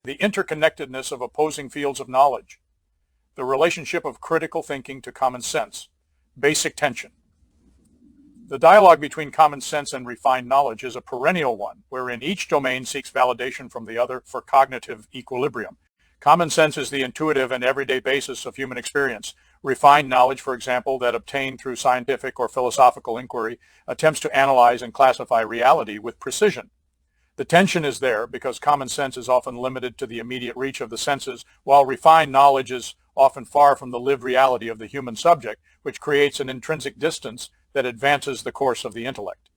the interconnectedness of opposing fields of knowledge, the relationship of critical thinking to common sense, basic tension. The dialogue between common sense and refined knowledge is a perennial one, wherein each domain seeks validation from the other for cognitive equilibrium. Common sense is the intuitive and everyday basis of human experience. Refined knowledge, for example, that obtained through scientific or philosophical inquiry, attempts to analyze and classify reality with precision. The tension is there because common sense is often limited to the immediate reach of the senses, while refined knowledge is often far from the lived reality of the human subject, which creates an intrinsic distance that advances the course of the intellect.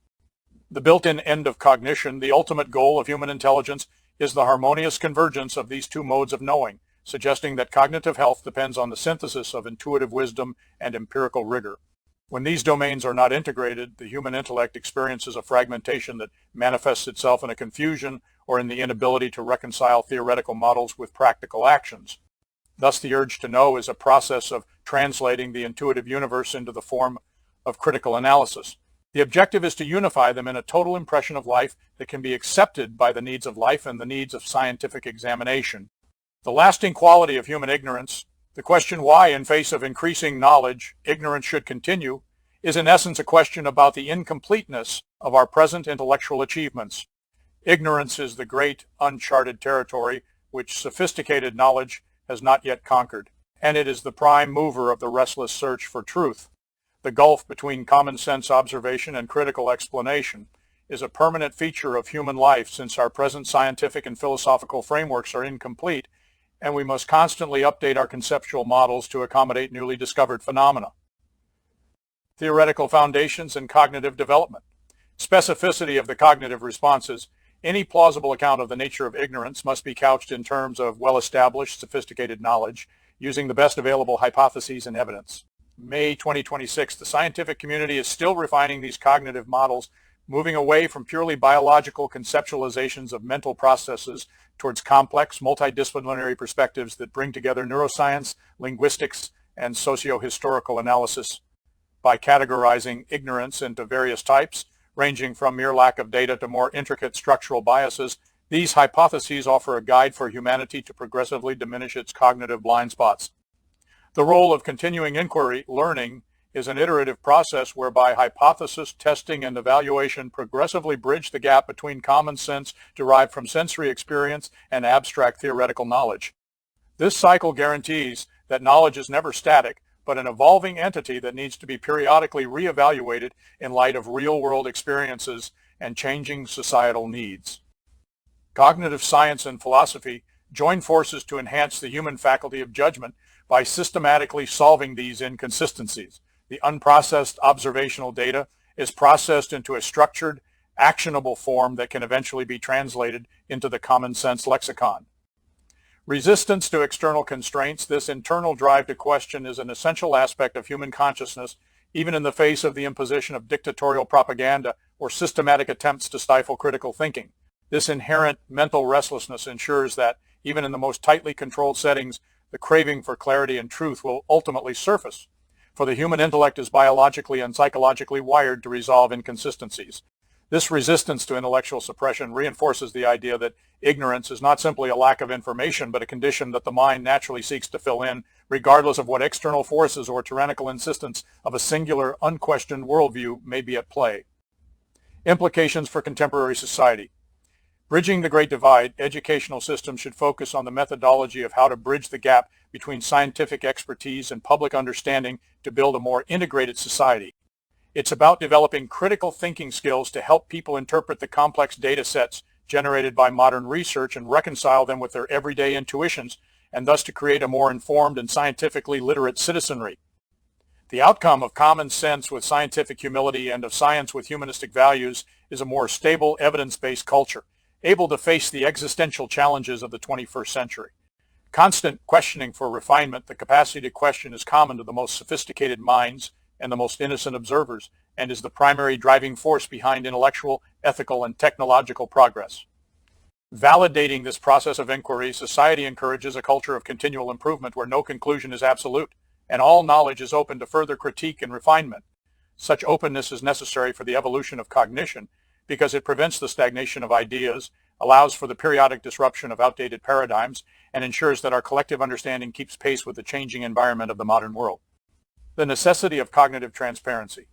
The built-in end of cognition, the ultimate goal of human intelligence, is the harmonious convergence of these two modes of knowing, suggesting that cognitive health depends on the synthesis of intuitive wisdom and empirical rigor. When these domains are not integrated, the human intellect experiences a fragmentation that manifests itself in a confusion or in the inability to reconcile theoretical models with practical actions. Thus, the urge to know is a process of translating the intuitive universe into the form of critical analysis. The objective is to unify them in a total impression of life that can be accepted by the needs of life and the needs of scientific examination. The lasting quality of human ignorance, the question why, in face of increasing knowledge, ignorance should continue, is in essence a question about the incompleteness of our present intellectual achievements. Ignorance is the great uncharted territory which sophisticated knowledge has not yet conquered, and it is the prime mover of the restless search for truth. The gulf between common sense observation and critical explanation is a permanent feature of human life since our present scientific and philosophical frameworks are incomplete, and we must constantly update our conceptual models to accommodate newly discovered phenomena. Theoretical foundations and cognitive development. Specificity of the cognitive responses. Any plausible account of the nature of ignorance must be couched in terms of well-established, sophisticated knowledge, using the best available hypotheses and evidence. May 2026, the scientific community is still refining these cognitive models, moving away from purely biological conceptualizations of mental processes towards complex, multidisciplinary perspectives that bring together neuroscience, linguistics, and socio-historical analysis. By categorizing ignorance into various types, ranging from mere lack of data to more intricate structural biases, these hypotheses offer a guide for humanity to progressively diminish its cognitive blind spots. The role of continuing inquiry, learning, is an iterative process whereby hypothesis, testing, and evaluation progressively bridge the gap between common sense derived from sensory experience and abstract theoretical knowledge. This cycle guarantees that knowledge is never static, but an evolving entity that needs to be periodically reevaluated in light of real-world experiences and changing societal needs. Cognitive science and philosophy join forces to enhance the human faculty of judgment by systematically solving these inconsistencies. The unprocessed observational data is processed into a structured, actionable form that can eventually be translated into the common sense lexicon. Resistance to external constraints, this internal drive to question, is an essential aspect of human consciousness, even in the face of the imposition of dictatorial propaganda or systematic attempts to stifle critical thinking. This inherent mental restlessness ensures that, even in the most tightly controlled settings, the craving for clarity and truth will ultimately surface, for the human intellect is biologically and psychologically wired to resolve inconsistencies. This resistance to intellectual suppression reinforces the idea that ignorance is not simply a lack of information, but a condition that the mind naturally seeks to fill in, regardless of what external forces or tyrannical insistence of a singular, unquestioned worldview may be at play. Implications for contemporary society. Bridging the Great Divide, educational systems should focus on the methodology of how to bridge the gap between scientific expertise and public understanding to build a more integrated society. It's about developing critical thinking skills to help people interpret the complex data sets generated by modern research and reconcile them with their everyday intuitions, and thus to create a more informed and scientifically literate citizenry. The outcome of common sense with scientific humility and of science with humanistic values is a more stable, evidence-based culture, able to face the existential challenges of the 21st century. Constant questioning for refinement, the capacity to question, is common to the most sophisticated minds and the most innocent observers, and is the primary driving force behind intellectual, ethical, and technological progress. Validating this process of inquiry, society encourages a culture of continual improvement where no conclusion is absolute, and all knowledge is open to further critique and refinement. Such openness is necessary for the evolution of cognition, because it prevents the stagnation of ideas, allows for the periodic disruption of outdated paradigms, and ensures that our collective understanding keeps pace with the changing environment of the modern world. The necessity of cognitive transparency.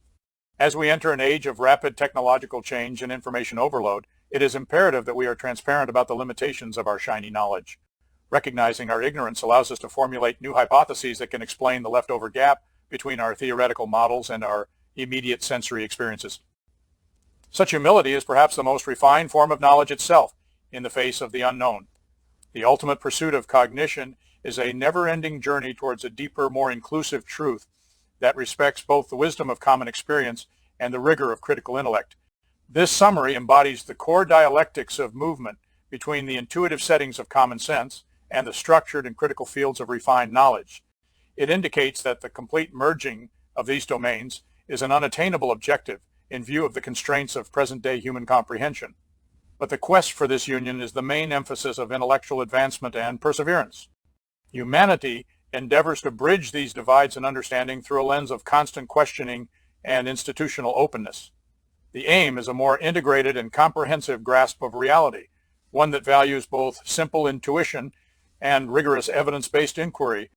As we enter an age of rapid technological change and information overload, it is imperative that we are transparent about the limitations of our shiny knowledge. Recognizing our ignorance allows us to formulate new hypotheses that can explain the leftover gap between our theoretical models and our immediate sensory experiences. Such humility is perhaps the most refined form of knowledge itself in the face of the unknown. The ultimate pursuit of cognition is a never-ending journey towards a deeper, more inclusive truth that respects both the wisdom of common experience and the rigor of critical intellect. This summary embodies the core dialectics of movement between the intuitive settings of common sense and the structured and critical fields of refined knowledge. It indicates that the complete merging of these domains is an unattainable objective in view of the constraints of present-day human comprehension. But the quest for this union is the main emphasis of intellectual advancement and perseverance. Humanity endeavors to bridge these divides in understanding through a lens of constant questioning and institutional openness. The aim is a more integrated and comprehensive grasp of reality, one that values both simple intuition and rigorous evidence-based inquiry